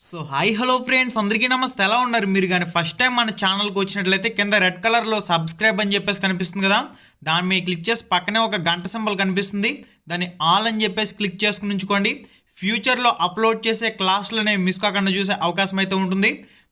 So hi hello friends, అందరికీ నమస్తే. ఎలా ఉన్నారు మీరు? కానీ ఫస్ట్ టైం మన ఛానల్కి వచ్చినట్లయితే కింద రెడ్ కలర్లో సబ్స్క్రైబ్ అని చెప్పేసి కనిపిస్తుంది కదా, దాని మీద క్లిక్ చేసి పక్కనే ఒక గంట సింబల్ కనిపిస్తుంది, దాన్ని ఆల్ అని చెప్పేసి క్లిక్ చేసుకుని ఉంచుకోండి. ఫ్యూచర్లో అప్లోడ్ చేసే క్లాసులనే మిస్ కాకుండా చూసే అవకాశం అయితే ఉంటుంది.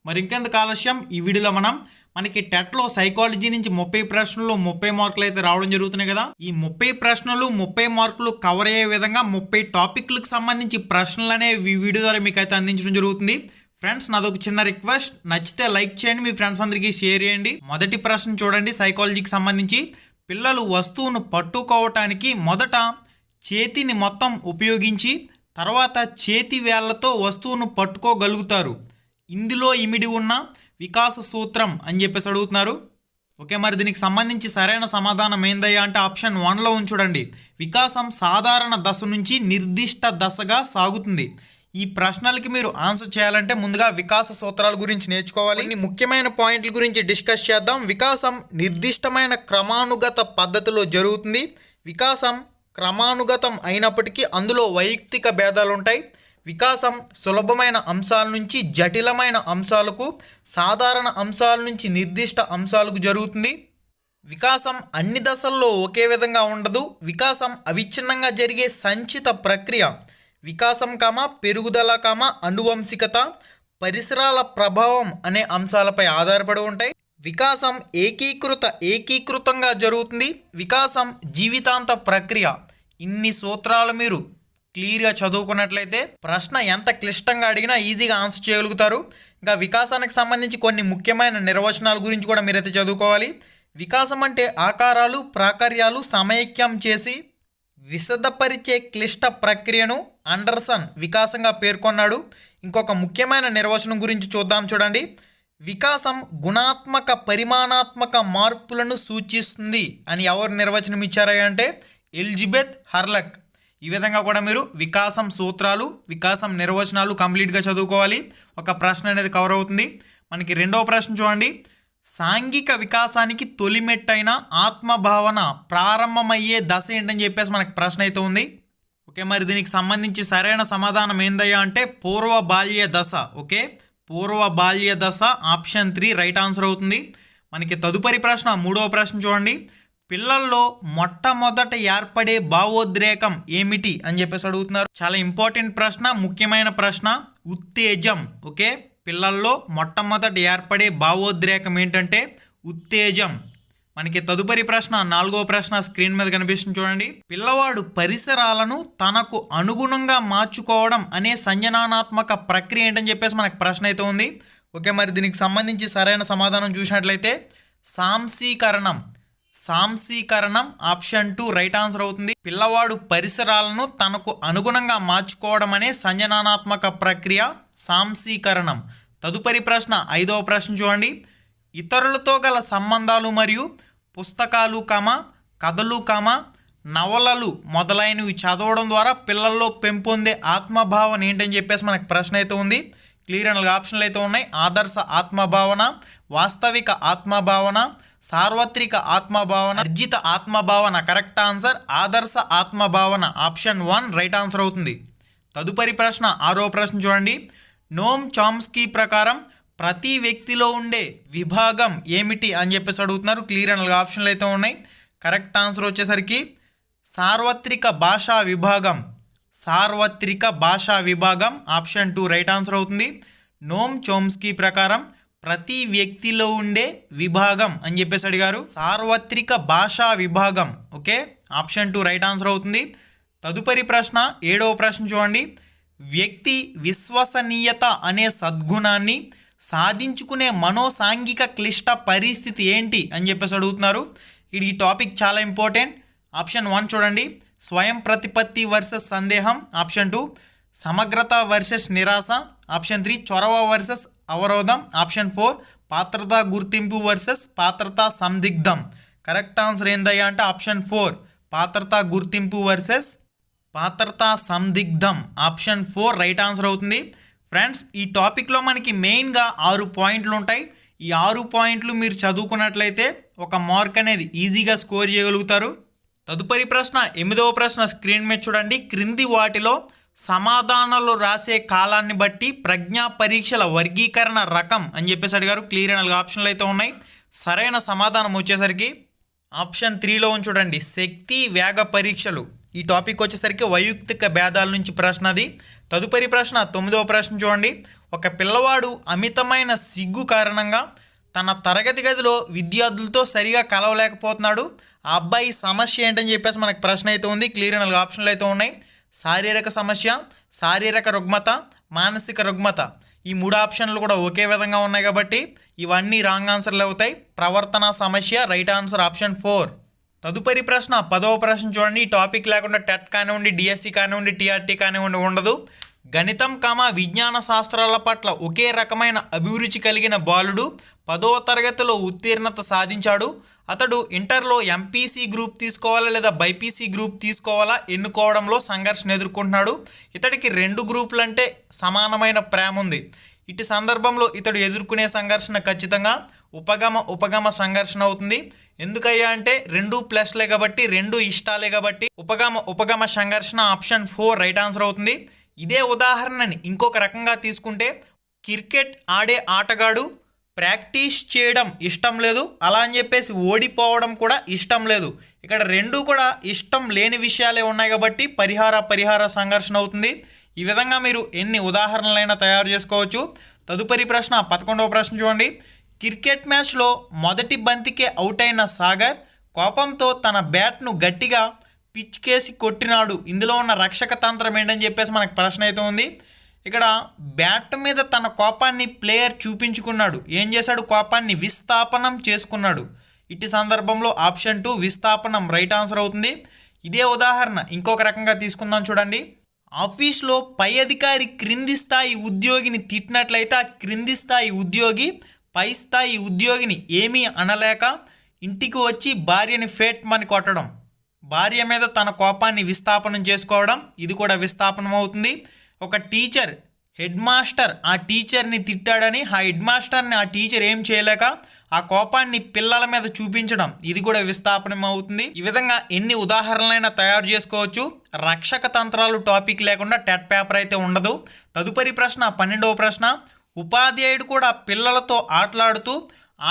మరి ఇంకెందుకు ఆలస్యం, ఈ వీడియోలో మనకి టెట్లో సైకాలజీ నుంచి 30 ప్రశ్నలు 30 మార్కులు అయితే రావడం జరుగుతున్నాయి కదా. ఈ 30 ప్రశ్నలు 30 మార్కులు కవర్ అయ్యే విధంగా 30 టాపిక్లకు సంబంధించి ప్రశ్నలు అనేవి ఈ వీడియో ద్వారా మీకు అయితే అందించడం జరుగుతుంది. ఫ్రెండ్స్, నాదొక చిన్న రిక్వెస్ట్, నచ్చితే లైక్ చేయండి, మీ ఫ్రెండ్స్ అందరికీ షేర్ చేయండి. మొదటి ప్రశ్న చూడండి, సైకాలజీకి సంబంధించి. పిల్లలు వస్తువును పట్టుకోవటానికి మొదట చేతిని మొత్తం ఉపయోగించి తర్వాత చేతి వేళ్లతో వస్తువును పట్టుకోగలుగుతారు. ఇందులో ఇమిడి ఉన్న వికాస సూత్రం అని చెప్పేసి అడుగుతున్నారు. ఓకే, మరి దీనికి సంబంధించి సరైన సమాధానం ఏందయ్యా అంటే ఆప్షన్ 1లో చూడండి. వికాసం సాధారణ దశ నుంచి నిర్దిష్ట దశగా సాగుతుంది. ఈ ప్రశ్నలకి మీరు ఆన్సర్ చేయాలంటే ముందుగా వికాస సూత్రాల గురించి నేర్చుకోవాలి. ఇన్ని ముఖ్యమైన పాయింట్ల గురించి డిస్కస్ చేద్దాం. వికాసం నిర్దిష్టమైన క్రమానుగత పద్ధతిలో జరుగుతుంది. వికాసం క్రమానుగతం అయినప్పటికీ అందులో వైయక్తిక భేదాలు ఉంటాయి. వికాసం సులభమైన అంశాల నుంచి జటిలమైన అంశాలకు, సాధారణ అంశాల నుంచి నిర్దిష్ట అంశాలకు జరుగుతుంది. వికాసం అన్ని దశల్లో ఒకే విధంగా ఉండదు. వికాసం అవిచ్ఛిన్నంగా జరిగే సంచిత ప్రక్రియ. వికాసం పెరుగుదల అనువంశికత, పరిసరాల ప్రభావం అనే అంశాలపై ఆధారపడి ఉంటాయి. వికాసం ఏకీకృతంగా జరుగుతుంది. వికాసం జీవితాంత ప్రక్రియ. ఇన్ని సూత్రాలు మీరు క్లియర్గా చదువుకున్నట్లయితే ప్రశ్న ఎంత క్లిష్టంగా అడిగినా ఈజీగా ఆన్సర్ చేయగలుగుతారు. ఇంకా వికాసానికి సంబంధించి కొన్ని ముఖ్యమైన నిర్వచనాల గురించి కూడా మీరైతే చదువుకోవాలి. వికాసం అంటే ఆకారాలు ప్రాకార్యాలు సమైక్యం చేసి విశదపరిచే క్లిష్ట ప్రక్రియను అండర్సన్ వికాసంగా పేర్కొన్నాడు. ఇంకొక ముఖ్యమైన నిర్వచనం గురించి చూద్దాం చూడండి. వికాసం గుణాత్మక పరిమాణాత్మక మార్పులను సూచిస్తుంది అని ఎవరు నిర్వచనం ఇచ్చారా అంటే ఎలిజబెత్ హర్లక్. ఈ విధంగా కూడా మీరు వికాసం సూత్రాలు, వికాసం నిర్వచనాలు కంప్లీట్గా చదువుకోవాలి. ఒక ప్రశ్న అనేది కవర్ అవుతుంది. మనకి రెండవ ప్రశ్న చూడండి. సాంఘిక వికాసానికి తొలిమెట్టైన ఆత్మభావన ప్రారంభమయ్యే దశ ఏంటని చెప్పేసి మనకి ప్రశ్న అయితే ఉంది. ఓకే, మరి దీనికి సంబంధించి సరైన సమాధానం ఏందయ్యా అంటే పూర్వ బాల్య దశ. ఓకే, పూర్వ బాల్య దశ ఆప్షన్ 3 రైట్ ఆన్సర్ అవుతుంది. మనకి తదుపరి ప్రశ్న మూడవ ప్రశ్న చూడండి. పిల్లల్లో మొట్టమొదట ఏర్పడే భావోద్రేకం ఏమిటి అని చెప్పేసి అడుగుతున్నారు. చాలా ఇంపార్టెంట్ ప్రశ్న, ముఖ్యమైన ప్రశ్న. ఉత్తేజం. ఓకే, పిల్లల్లో మొట్టమొదట ఏర్పడే భావోద్రేకం ఏంటంటే ఉత్తేజం. మనకి తదుపరి ప్రశ్న నాలుగవ ప్రశ్న స్క్రీన్ మీద కనిపిస్తుంది చూడండి. పిల్లవాడు పరిసరాలను తనకు అనుగుణంగా మార్చుకోవడం అనే సంజ్ఞానాత్మక ప్రక్రియ ఏంటని చెప్పేసి మనకు ప్రశ్న అయితే ఉంది. ఓకే, మరి దీనికి సంబంధించి సరైన సమాధానం చూసినట్లయితే సాంశీకరణం ఆప్షన్ 2 రైట్ ఆన్సర్ అవుతుంది. పిల్లవాడు పరిసరాలను తనకు అనుగుణంగా మార్చుకోవడం అనే సంజ్ఞానాత్మక ప్రక్రియ సాంశీకరణం. తదుపరి ప్రశ్న ఐదవ ప్రశ్న చూడండి. ఇతరులతో గల సంబంధాలు మరియు పుస్తకాలు కథలు నవలలు మొదలైనవి చదవడం ద్వారా పిల్లల్లో పెంపొందే ఆత్మభావన ఏంటని చెప్పేసి మనకు ప్రశ్న అయితే ఉంది. క్లియర్ అండ్ ఆప్షన్లు అయితే ఉన్నాయి. ఆదర్శ ఆత్మభావన, వాస్తవిక ఆత్మభావన, సార్వత్రిక ఆత్మభావన, అర్జిత ఆత్మభావన. కరెక్ట్ ఆన్సర్ ఆదర్శ ఆత్మభావన ఆప్షన్ 1 రైట్ ఆన్సర్ అవుతుంది. తదుపరి ప్రశ్న ఆరో ప్రశ్న చూడండి. నోమ్ చామ్స్కీ ప్రకారం ప్రతి వ్యక్తిలో ఉండే విభాగం ఏమిటి అని చెప్పేసి అడుగుతున్నారు. క్లియర్ అండ్ ఆప్షన్లు అయితే ఉన్నాయి. కరెక్ట్ ఆన్సర్ వచ్చేసరికి సార్వత్రిక భాషా విభాగం ఆప్షన్ 2 రైట్ ఆన్సర్ అవుతుంది. నోమ్ చోమ్స్కీ ప్రకారం ప్రతి వ్యక్తిలో ఉండే విభాగం అని చెప్పేసి అడిగారు. సార్వత్రిక భాషా విభాగం. ఓకే, ఆప్షన్ 2 రైట్ ఆన్సర్ అవుతుంది. తదుపరి ప్రశ్న ఏడవ ప్రశ్న చూడండి. వ్యక్తి విశ్వసనీయత అనే సద్గుణాన్ని సాధించుకునే మనోసాంఘిక క్లిష్ట పరిస్థితి ఏంటి అని చెప్పేసి అడుగుతున్నారు. ఈ టాపిక్ చాలా ఇంపార్టెంట్. ఆప్షన్ 1 చూడండి. స్వయం ప్రతిపత్తి వర్సెస్ సందేహం ఆప్షన్ 2. సమగ్రత వర్సెస్ నిరాశ ఆప్షన్ 3. చొరవ వర్సెస్ అవరోధం ఆప్షన్ 4. పాత్రతా గుర్తింపు వర్సెస్ పాత్రతా సందిగ్ధం. కరెక్ట్ ఆన్సర్ ఏందయ్యా అంటే ఆప్షన్ 4 పాత్రతా గుర్తింపు వర్సెస్ పాత్రతా సందిగ్ధం ఆప్షన్ 4 రైట్ ఆన్సర్ అవుతుంది. ఫ్రెండ్స్, ఈ టాపిక్లో మనకి మెయిన్గా 6 పాయింట్లు ఉంటాయి. ఈ 6 పాయింట్లు మీరు చదువుకున్నట్లయితే ఒక మార్క్ అనేది ఈజీగా స్కోర్ చేయగలుగుతారు. తదుపరి ప్రశ్న 8వ ప్రశ్న స్క్రీన్ మీద చూడండి. క్రింది వాటిలో సమాధానాలు రాసే కాలాన్ని బట్టి ప్రజ్ఞా పరీక్షల వర్గీకరణ రకం అని చెప్పేసి అడిగారు. క్లియర్ అండ్ ఆప్షన్లు అయితే ఉన్నాయి. సరైన సమాధానం వచ్చేసరికి ఆప్షన్ 3లో చూడండి, శక్తి వేగ పరీక్షలు. ఈ టాపిక్ వచ్చేసరికి వైయక్తిక భేదాల నుంచి ప్రశ్న అది. తదుపరి ప్రశ్న 9వ ప్రశ్న చూడండి. ఒక పిల్లవాడు అమితమైన సిగ్గు కారణంగా తన తరగతి గదిలో విద్యార్థులతో సరిగా కలవలేకపోతున్నాడు. ఆ అబ్బాయి సమస్య ఏంటని చెప్పేసి మనకు ప్రశ్న అయితే ఉంది. క్లియర్ అండ్ ఆప్షన్లు అయితే ఉన్నాయి. శారీరక సమస్య, శారీరక రుగ్మత, మానసిక రుగ్మత. ఈ 3 ఆప్షన్లు కూడా ఒకే విధంగా ఉన్నాయి కాబట్టి ఇవన్నీ రాంగ్ ఆన్సర్లు అవుతాయి. ప్రవర్తన సమస్య రైట్ ఆన్సర్ ఆప్షన్ 4. తదుపరి ప్రశ్న 10వ ప్రశ్న చూడండి. ఈ టాపిక్ లేకుండా టెట్ కానివ్వండి, డిఎస్సి కానివ్వండి, టీఆర్టీ కానివ్వండి ఉండదు. గణితం విజ్ఞాన శాస్త్రాల పట్ల ఒకే రకమైన అభిరుచి కలిగిన బాలుడు 10వ తరగతిలో ఉత్తీర్ణత సాధించాడు. అతడు ఇంటర్లో ఎంపీసీ గ్రూప్ తీసుకోవాలా లేదా బైపీసీ గ్రూప్ తీసుకోవాలా ఎన్నుకోవడంలో సంఘర్షణ ఎదుర్కొంటున్నాడు. ఇతడికి 2 గ్రూపులంటే సమానమైన ప్రేమ ఉంది. ఇటు సందర్భంలో ఇతడు ఎదుర్కొనే సంఘర్షణ ఖచ్చితంగా ఉపగమ సంఘర్షణ అవుతుంది. ఎందుకయ్యా అంటే 2 ప్లస్లే కాబట్టి, 2 ఇష్టాలే కాబట్టి ఉపగమ సంఘర్షణ ఆప్షన్ 4 రైట్ ఆన్సర్ అవుతుంది. ఇదే ఉదాహరణని ఇంకొక రకంగా తీసుకుంటే, క్రికెట్ ఆడే ఆటగాడు ప్రాక్టీస్ చేయడం ఇష్టం లేదు, అలా అని చెప్పేసి ఓడిపోవడం కూడా ఇష్టం లేదు. ఇక్కడ 2 కూడా ఇష్టం లేని విషయాలే ఉన్నాయి కాబట్టి పరిహార సంఘర్షణ అవుతుంది. ఈ విధంగా మీరు ఎన్ని ఉదాహరణలైనా తయారు చేసుకోవచ్చు. తదుపరి ప్రశ్న 11వ ప్రశ్న చూడండి. క్రికెట్ మ్యాచ్లో మొదటి బంతికే అవుట్ అయిన సాగర్ కోపంతో తన బ్యాట్ను గట్టిగా పిచ్ కేసి కొట్టినాడు. ఇందులో ఉన్న రక్షక తంత్రం ఏంటని చెప్పేసి మనకు ప్రశ్న అయితే ఉంది. ఇక్కడ బ్యాట్ మీద తన కోపాన్ని ప్లేయర్ చూపించుకున్నాడు. ఏం చేశాడు? కోపాన్ని విస్థాపనం చేసుకున్నాడు. ఇటు సందర్భంలో ఆప్షన్ 2 విస్థాపనం రైట్ ఆన్సర్ అవుతుంది. ఇదే ఉదాహరణ ఇంకొక రకంగా తీసుకుందాం చూడండి. ఆఫీస్లో పై అధికారి క్రింది స్థాయి ఉద్యోగిని తిట్టినట్లయితే ఆ క్రింది స్థాయి ఉద్యోగి పై స్థాయి ఉద్యోగిని ఏమీ అనలేక ఇంటికి వచ్చి భార్యని ఫేట్మని కొట్టడం, భార్య మీద తన కోపాన్ని విస్థాపనం చేసుకోవడం, ఇది కూడా విస్థాపనం అవుతుంది. ఒక టీచర్ హెడ్ మాస్టర్ ఆ టీచర్ని తిట్టాడని ఆ హెడ్ మాస్టర్ని ఆ టీచర్ ఏం చేయలేక ఆ కోపాన్ని పిల్లల మీద చూపించడం, ఇది కూడా విస్థాపనం అవుతుంది. ఈ విధంగా ఎన్ని ఉదాహరణలైనా తయారు చేసుకోవచ్చు. రక్షక తంత్రాలు టాపిక్ లేకుండా టెట్ పేపర్ అయితే ఉండదు. తదుపరి ప్రశ్న 12వ ప్రశ్న. ఉపాధ్యాయుడు కూడా పిల్లలతో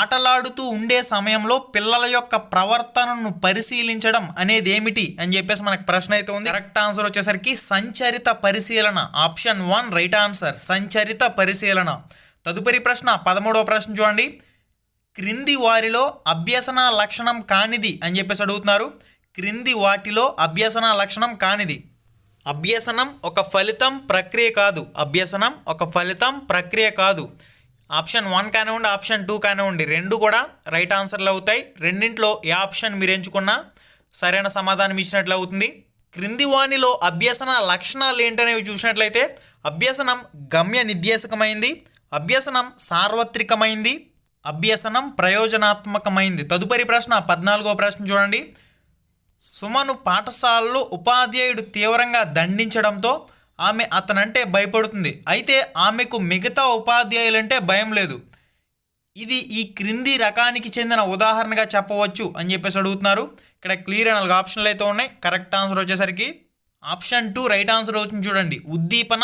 ఆటలాడుతూ ఉండే సమయంలో పిల్లల యొక్క ప్రవర్తనను పరిశీలించడం అనేది ఏమిటి అని చెప్పేసి మనకు ప్రశ్న అయితే ఉంది. కరెక్ట్ ఆన్సర్ వచ్చేసరికి సంచరిత పరిశీలన ఆప్షన్ 1 రైట్ ఆన్సర్ సంచరిత పరిశీలన. తదుపరి ప్రశ్న 13వ ప్రశ్న చూడండి. క్రింది వారిలో అభ్యసన లక్షణం కానిది అని చెప్పేసి అడుగుతున్నారు. క్రింది వాటిలో అభ్యసన లక్షణం కానిది. అభ్యసనం ఒక ఫలితం ప్రక్రియ కాదు. అభ్యసనం ఒక ఫలితం ప్రక్రియ కాదు. ఆప్షన్ 1 కానివ్వండి, ఆప్షన్ 2 కానివ్వండి, 2 కూడా రైట్ ఆన్సర్లు అవుతాయి. రెండింటిలో ఏ ఆప్షన్ మీరు ఎంచుకున్నా సరైన సమాధానం ఇచ్చినట్లు అవుతుంది. క్రింది వానిలో అభ్యసన లక్షణాలు ఏంటనేవి చూసినట్లయితే అభ్యసనం గమ్య నిర్దేశకమైంది, అభ్యసనం సార్వత్రికమైంది, అభ్యసనం ప్రయోజనాత్మకమైంది. తదుపరి ప్రశ్న 14వ ప్రశ్న చూడండి. సుమను పాఠశాలలో ఉపాధ్యాయుడు తీవ్రంగా దండించడంతో ఆమె అతనంటే భయపడుతుంది. అయితే ఆమెకు మిగతా ఉపాధ్యాయులంటే భయం లేదు. ఇది ఈ క్రింది రకానికి చెందిన ఉదాహరణగా చెప్పవచ్చు అని చెప్పేసి అడుగుతున్నారు. ఇక్కడ క్లియర్ 4 ఆప్షన్లు అయితే ఉన్నాయి. కరెక్ట్ ఆన్సర్ వచ్చేసరికి ఆప్షన్ 2 రైట్ ఆన్సర్ అవుతుంది. చూడండి, ఉద్దీపన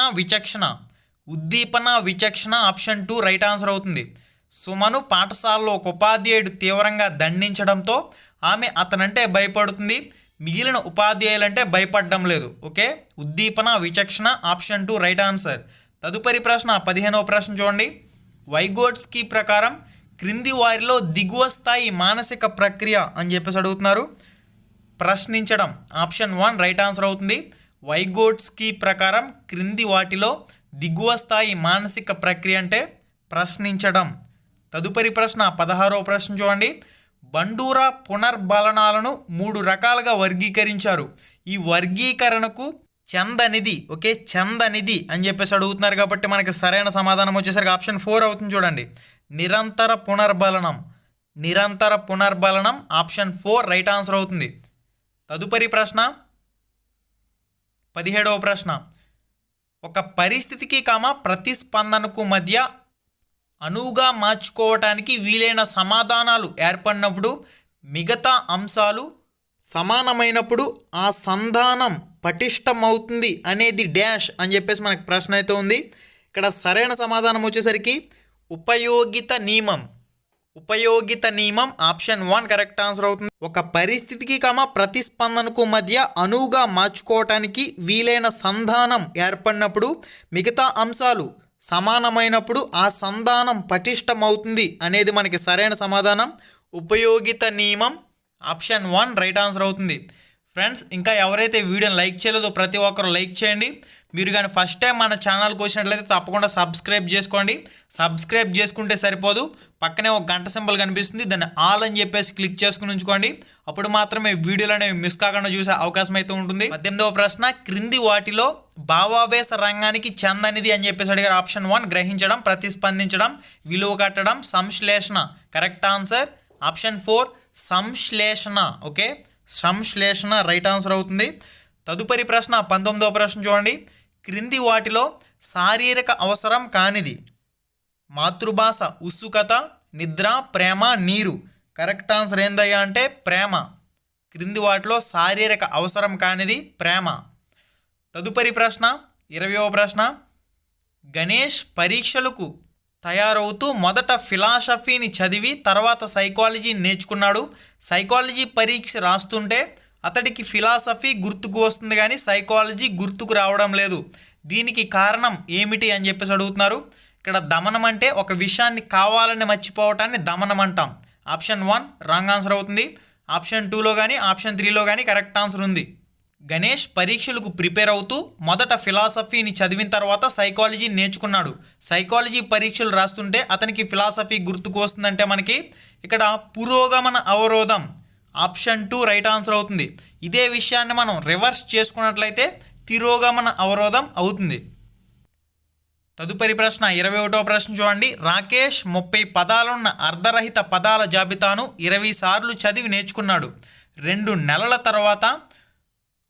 విచక్షణ ఆప్షన్ 2 రైట్ ఆన్సర్ అవుతుంది. సుమను పాఠశాలలో ఒక ఉపాధ్యాయుడు తీవ్రంగా దండించడంతో ఆమె అతనంటే భయపడుతుంది, మిగిలిన ఉపాధ్యాయులంటే భయపడడం లేదు. ఓకే, ఉద్దీపన విచక్షణ ఆప్షన్ 2 రైట్ ఆన్సర్. తదుపరి ప్రశ్న 15వ ప్రశ్న చూడండి. వైగోట్స్కీ ప్రకారం క్రింది వారిలో దిగువ స్థాయి మానసిక ప్రక్రియ అని చెప్పేసి అడుగుతున్నారు. ప్రశ్నించడం ఆప్షన్ 1 రైట్ ఆన్సర్ అవుతుంది. వైగోట్స్కీ ప్రకారం క్రింది వాటిలో దిగువ స్థాయి మానసిక ప్రక్రియ అంటే ప్రశ్నించడం. తదుపరి ప్రశ్న 16వ ప్రశ్న చూడండి. బండూరా పునర్బలనాలను 3 రకాలుగా వర్గీకరించారు. ఈ వర్గీకరణకు చందనిది చందనిది అని చెప్పేసి అడుగుతున్నారు కాబట్టి మనకి సరైన సమాధానం వచ్చేసరికి ఆప్షన్ 4 అవుతుంది. చూడండి, నిరంతర పునర్బలనం ఆప్షన్ 4 రైట్ ఆన్సర్ అవుతుంది. తదుపరి ప్రశ్న 17వ ప్రశ్న. ఒక పరిస్థితికి ప్రతిస్పందనకు మధ్య అనువుగా మార్చుకోవటానికి వీలైన సమాధానాలు ఏర్పడినప్పుడు మిగతా అంశాలు సమానమైనప్పుడు ఆ సంధానం పటిష్టమవుతుంది అనేది డాష్ అని చెప్పేసి మనకు ప్రశ్న అయితే ఉంది. ఇక్కడ సరైన సమాధానం వచ్చేసరికి ఉపయోగిత నియమం. ఉపయోగిత నియమం ఆప్షన్ 1 కరెక్ట్ ఆన్సర్ అవుతుంది. ఒక పరిస్థితికి ప్రతిస్పందనకు మధ్య అనువుగా మార్చుకోవటానికి వీలైన సంధానం ఏర్పడినప్పుడు మిగతా అంశాలు సమానమైనప్పుడు ఆ సంధానం పటిష్టమవుతుంది అనేది మనకి సరైన సమాధానం ఉపయోగిత నియమం ఆప్షన్ 1 రైట్ ఆన్సర్ అవుతుంది. ఫ్రెండ్స్, ఇంకా ఎవరైతే వీడియోని లైక్ చేయలేదో ప్రతి ఒక్కరు లైక్ చేయండి. మీరు కానీ ఫస్ట్ టైం మన ఛానల్కి వచ్చినట్లయితే తప్పకుండా సబ్స్క్రైబ్ చేసుకోండి. సబ్స్క్రైబ్ చేసుకుంటే సరిపోదు, పక్కనే ఒక గంట సింబల్ కనిపిస్తుంది, దాన్ని ఆల్ అని చెప్పేసి క్లిక్ చేసుకుని ఉంచుకోండి. అప్పుడు మాత్రమే వీడియోలు అనేవి మిస్ కాకుండా చూసే అవకాశం అయితే ఉంటుంది. 18వ ప్రశ్న, క్రింది వాటిలో భావావేశ రంగానికి చెందనిది అని చెప్పేసి అడిగారు. ఆప్షన్ 1 గ్రహించడం, ప్రతిస్పందించడం, విలువ కట్టడం, సంశ్లేషణ. కరెక్ట్ ఆన్సర్ ఆప్షన్ 4 సంశ్లేషణ. ఓకే, సంశ్లేషణ రైట్ ఆన్సర్ అవుతుంది. తదుపరి ప్రశ్న 19వ ప్రశ్న చూడండి. క్రింది వాటిలో శారీరక అవసరం కానిది మాతృభాష, ఉత్సుకత, నిద్ర, ప్రేమ, నీరు. కరెక్ట్ ఆన్సర్ ఏందయ్యా అంటే ప్రేమ. క్రింది వాటిలో శారీరక అవసరం కానిది ప్రేమ. తదుపరి ప్రశ్న 20వ ప్రశ్న, గణేష్ పరీక్షలకు తయారవుతూ మొదట ఫిలాసఫీని చదివి తర్వాత సైకాలజీ నేర్చుకున్నాడు. సైకాలజీ పరీక్ష రాస్తుంటే అతడికి ఫిలాసఫీ గుర్తుకు వస్తుంది కానీ సైకాలజీ గుర్తుకు రావడం లేదు. దీనికి కారణం ఏమిటి అని చెప్పేసి అడుగుతున్నారు. ఇక్కడ దమనం అంటే ఒక విషయాన్ని కావాలని మర్చిపోవటాన్ని దమనం అంటాం. ఆప్షన్ 1 రాంగ్ ఆన్సర్ అవుతుంది. ఆప్షన్ 2లో కానీ ఆప్షన్ 3లో కానీ కరెక్ట్ ఆన్సర్ ఉంది. గణేష్ పరీక్షలకు ప్రిపేర్ అవుతూ మొదట ఫిలాసఫీని చదివిన తర్వాత సైకాలజీ నేర్చుకున్నాడు. సైకాలజీ పరీక్షలు రాస్తుంటే అతనికి ఫిలాసఫీ గుర్తుకు వస్తుందంటే మనకి ఇక్కడ పురోగమన అవరోధం. ఆప్షన్ 2 రైట్ ఆన్సర్ అవుతుంది. ఇదే విషయాన్ని మనం రివర్స్ చేసుకున్నట్లయితే తిరోగమన అవరోధం అవుతుంది. తదుపరి ప్రశ్న 21వ ప్రశ్న చూడండి. రాకేష్ 30 పదాలున్న అర్ధరహిత పదాల జాబితాను 20 సార్లు చదివి నేర్చుకున్నాడు. 2 నెలల తర్వాత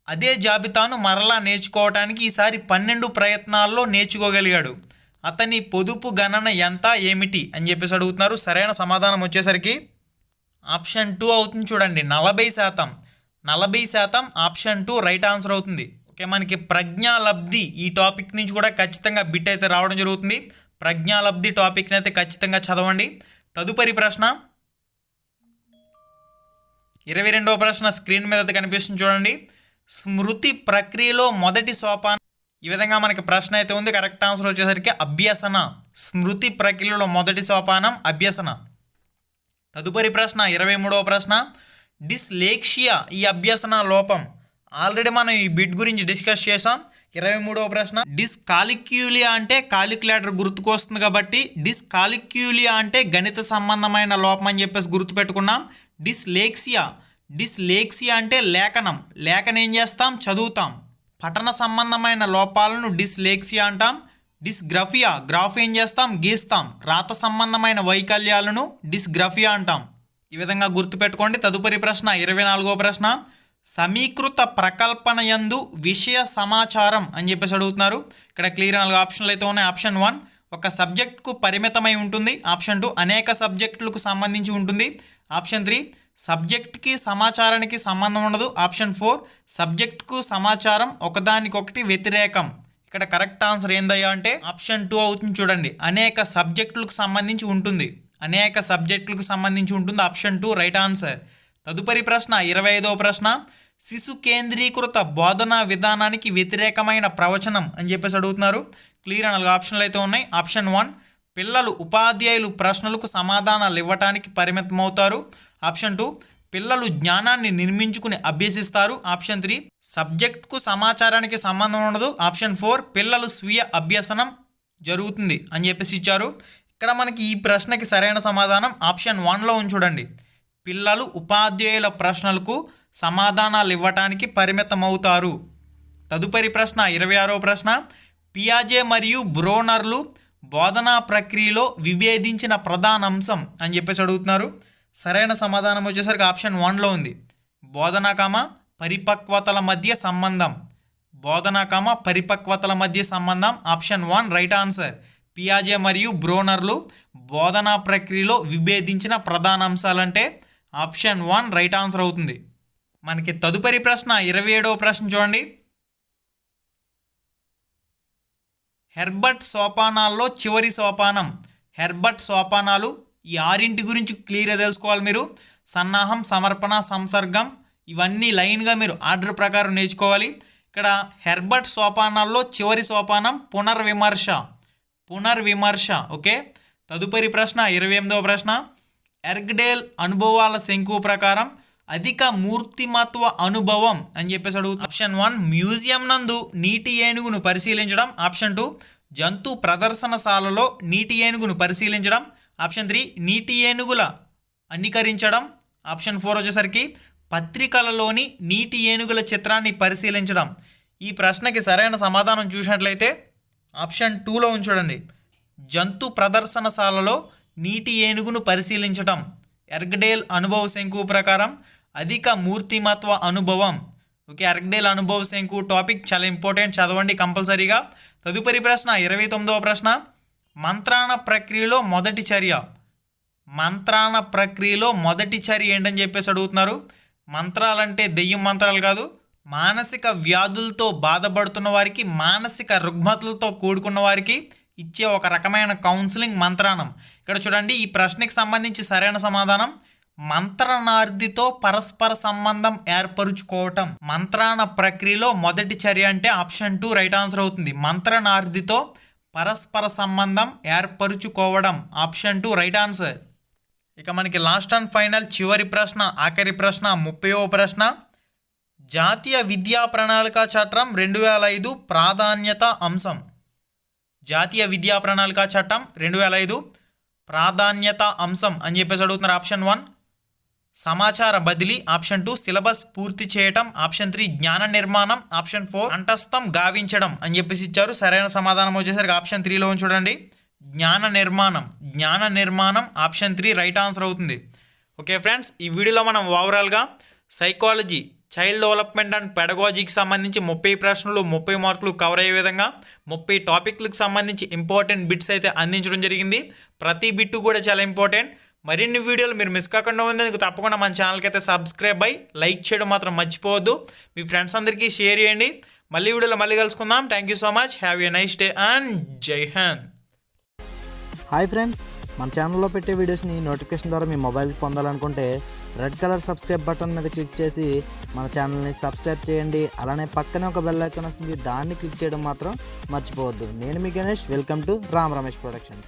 అదే జాబితాను మరలా నేర్చుకోవటానికి ఈసారి 12 ప్రయత్నాల్లో నేర్చుకోగలిగాడు. అతని పొదుపు గణన ఎంత, ఏమిటి అని చెప్పేసి అడుగుతున్నారు. సరైన సమాధానం వచ్చేసరికి ఆప్షన్ 2 అవుతుంది. చూడండి 40%. 40% ఆప్షన్ 2 రైట్ ఆన్సర్ అవుతుంది. ఓకే, మనకి ప్రజ్ఞాలబ్ధి ఈ టాపిక్ నుంచి కూడా ఖచ్చితంగా బిట్ అయితే రావడం జరుగుతుంది. ప్రజ్ఞాలబ్ధి టాపిక్ని అయితే ఖచ్చితంగా చదవండి. తదుపరి ప్రశ్న 22వ ప్రశ్న స్క్రీన్ మీద అయితే కనిపిస్తుంది చూడండి. స్మృతి ప్రక్రియలో మొదటి సోపానం. ఈ విధంగా మనకి ప్రశ్న అయితే ఉంది. కరెక్ట్ ఆన్సర్ వచ్చేసరికి అభ్యసన. స్మృతి ప్రక్రియలో మొదటి సోపానం అభ్యసన. తదుపరి ప్రశ్న 23వ ప్రశ్న, డిస్లేక్సియా ఈ అభ్యసన లోపం. ఆల్రెడీ మనం ఈ బిట్ గురించి డిస్కస్ చేసాం. 23వ ప్రశ్న, డిస్కాలిక్యులియా అంటే కాలిక్యులేటర్ గుర్తుకు వస్తుంది కాబట్టి డిస్కాలిక్యులియా అంటే గణిత సంబంధమైన లోపం అని చెప్పేసి గుర్తుపెట్టుకున్నాం. డిస్లేక్సియా అంటే లేఖనం. లేఖనం ఏం చేస్తాం, చదువుతాం. పఠన సంబంధమైన లోపాలను డిస్లేక్సియా అంటాం. డిస్గ్రఫియా గ్రాఫ్ ఏం చేస్తాం, గీస్తాం. రాత సంబంధమైన వైకల్యాలను డిస్గ్రఫియా అంటాం. ఈ విధంగా గుర్తుపెట్టుకోండి. తదుపరి ప్రశ్న 24వ ప్రశ్న, సమీకృత ప్రకల్పన యందు విషయ సమాచారం అని చెప్పేసి అడుగుతున్నారు. ఇక్కడ క్లియర్ 4 ఆప్షన్లు అయితే ఉన్నాయి. ఆప్షన్ 1 ఒక సబ్జెక్టుకు పరిమితమై ఉంటుంది. ఆప్షన్ 2 అనేక సబ్జెక్టులకు సంబంధించి ఉంటుంది. ఆప్షన్ 3 సబ్జెక్ట్కి సమాచారానికి సంబంధం ఉండదు. ఆప్షన్ 4 సబ్జెక్టుకు సమాచారం ఒకదానికొకటి వ్యతిరేకం. ఇక్కడ కరెక్ట్ ఆన్సర్ ఏందయ్యా అంటే ఆప్షన్ 2 అవుతుంది. చూడండి అనేక సబ్జెక్టులకు సంబంధించి ఉంటుంది. అనేక సబ్జెక్టులకు సంబంధించి ఉంటుంది. Option 2 right answer. తదుపరి ప్రశ్న 25వ ప్రశ్న, శిశు కేంద్రీకృత బోధనా విధానానికి వ్యతిరేకమైన ప్రవచనం అని చెప్పేసి అడుగుతున్నారు. క్లియర్ 4 ఆప్షన్లు అయితే ఉన్నాయి. ఆప్షన్ 1 పిల్లలు ఉపాధ్యాయులు ప్రశ్నలకు సమాధానాలు ఇవ్వటానికి పరిమితమవుతారు. ఆప్షన్ 2 పిల్లలు జ్ఞానాన్ని నిర్మించుకుని అభ్యసిస్తారు. ఆప్షన్ 3 సబ్జెక్ట్కు సమాచారానికి సంబంధం ఉండదు. ఆప్షన్ 4 పిల్లలు స్వీయ అభ్యసనం జరుగుతుంది అని చెప్పేసి ఇచ్చారు. ఇక్కడ మనకి ఈ ప్రశ్నకి సరైన సమాధానం ఆప్షన్ 1లో చూడండి. పిల్లలు ఉపాధ్యాయుల ప్రశ్నలకు సమాధానాలు ఇవ్వటానికి పరిమితమవుతారు. తదుపరి ప్రశ్న 26వ ప్రశ్న, పియాజే మరియు బ్రోనర్లు బోధనా ప్రక్రియలో విభేదించిన ప్రధాన అంశం అని చెప్పేసి అడుగుతున్నారు. సరైన సమాధానం వచ్చేసరికి ఆప్షన్ 1లో ఉంది. బోధన పరిపక్వతల మధ్య సంబంధం. బోధన పరిపక్వతల మధ్య సంబంధం. Option 1 right answer. పియాజే మరియు బ్రోనర్లు బోధనా ప్రక్రియలో విభేదించిన ప్రధాన అంశాలంటే ఆప్షన్ 1 రైట్ ఆన్సర్ అవుతుంది. మనకి తదుపరి ప్రశ్న 27వ ప్రశ్న చూడండి. హెర్బర్ట్ సోపానాల్లో చివరి సోపానం. హెర్బర్ట్ సోపానాలు ఈ 6 గురించి క్లియర్గా తెలుసుకోవాలి మీరు. సన్నాహం, సమర్పణ, సంసర్గం ఇవన్నీ లైన్గా మీరు ఆర్డర్ ప్రకారం నేర్చుకోవాలి. ఇక్కడ హెర్బర్ట్ సోపానాల్లో చివరి సోపానం పునర్విమర్శ. పునర్విమర్శ. ఓకే. తదుపరి ప్రశ్న 28వ ప్రశ్న. ఎర్గ్డేల్ అనుభవాల శంకువు ప్రకారం అధిక మూర్తిమత్వ అనుభవం అని చెప్పేసి అడుగుతుంది. ఆప్షన్ 1 మ్యూజియం నందు నీటి ఏనుగును పరిశీలించడం. ఆప్షన్ 2 జంతు ప్రదర్శనశాలలో నీటి ఏనుగును పరిశీలించడం. ఆప్షన్ 3 నీటి ఏనుగుల అనుకరించడం. ఆప్షన్ 4 వచ్చేసరికి పత్రికలలోని నీటి ఏనుగుల చిత్రాన్ని పరిశీలించడం. ఈ ప్రశ్నకి సరైన సమాధానం చూసినట్లయితే ఆప్షన్ 2లో ఉంచండి. జంతు ప్రదర్శనశాలలో నీటి ఏనుగును పరిశీలించడం. ఎర్గ్డేల్ అనుభవ శంకువు ప్రకారం అధిక మూర్తిమత్వ అనుభవం. ఓకే. ఎర్గ్డేల్ అనుభవ శంకువు టాపిక్ చాలా ఇంపార్టెంట్, చదవండి కంపల్సరీగా. తదుపరి ప్రశ్న 29వ ప్రశ్న. మంత్రాణ ప్రక్రియలో మొదటి చర్య. మంత్రాణ ప్రక్రియలో మొదటి చర్య ఏంటని చెప్పేసి అడుగుతున్నారు. మంత్రాలంటే దెయ్యం మంత్రాలు కాదు. మానసిక వ్యాధులతో బాధపడుతున్న వారికి, మానసిక రుగ్మతలతో కూడుకున్న వారికి ఇచ్చే ఒక రకమైన కౌన్సిలింగ్ మంత్రాణం. ఇక్కడ చూడండి, ఈ ప్రశ్నకి సంబంధించి సరైన సమాధానం మంత్రనార్థితో పరస్పర సంబంధం ఏర్పరుచుకోవటం. మంత్రాణ ప్రక్రియలో మొదటి చర్య అంటే ఆప్షన్ 2 రైట్ ఆన్సర్ అవుతుంది. మంత్రనార్థితో పరస్పర సంబంధం ఏర్పరుచుకోవడం. Option 2 right answer. ఇక మనకి లాస్ట్ అండ్ ఫైనల్ చివరి ప్రశ్న, ఆఖరి ప్రశ్న 30వ ప్రశ్న. జాతీయ విద్యా ప్రణాళిక చట్టం 2005 ప్రాధాన్యత అంశం. జాతీయ విద్యా ప్రణాళిక చట్టం 2005 ప్రాధాన్యత అంశం అని చెప్పేసి అడుగుతున్నారు. ఆప్షన్ 1 సమాచార బదిలీ. ఆప్షన్ 2 సిలబస్ పూర్తి చేయటం. ఆప్షన్ 3 జ్ఞాన నిర్మాణం. ఆప్షన్ 4 కంఠస్థం గావించడం అని చెప్పేసి ఇచ్చారు. సరైన సమాధానం వచ్చేసరికి ఆప్షన్ 3లో చూడండి, జ్ఞాన నిర్మాణం. జ్ఞాన నిర్మాణం ఆప్షన్ 3 రైట్ ఆన్సర్ అవుతుంది. ఓకే ఫ్రెండ్స్, ఈ వీడియోలో మనం ఓవరాల్గా సైకాలజీ, చైల్డ్ డెవలప్మెంట్ అండ్ పెడగాజీకి సంబంధించి 30 ప్రశ్నలు 30 మార్కులు కవర్ అయ్యే విధంగా 30 టాపిక్లకు సంబంధించి ఇంపార్టెంట్ బిట్స్ అయితే అందించడం జరిగింది. ప్రతి బిట్టు కూడా చాలా ఇంపార్టెంట్. మరిన్ని వీడియోలు మీరు మిస్ కాకుండా ఉండేందుకు తప్పకుండా మన ఛానల్కి అయితే సబ్స్క్రైబ్ అయ్యి లైక్ చేయడం మాత్రం మర్చిపోవద్దు. మీ ఫ్రెండ్స్ అందరికీ షేర్ చేయండి. మళ్ళీ వీడియోలో మళ్ళీ కలుసుకుందాం. Thank you so much. Have a nice day and జై హింద్. హాయ్ ఫ్రెండ్స్, మన ఛానల్లో పెట్టే వీడియోస్ని నోటిఫికేషన్ ద్వారా మీ మొబైల్కి పొందాలనుకుంటే రెడ్ కలర్ సబ్స్క్రైబ్ బటన్ మీద క్లిక్ చేసి మన ఛానల్ని సబ్స్క్రైబ్ చేయండి. అలానే పక్కనే ఒక బెల్ ఐకాన్ వస్తుంది, దాన్ని క్లిక్ చేయడం మాత్రం మర్చిపోవద్దు. నేను మీ Ganesh. Welcome to Ram Ramesh productions.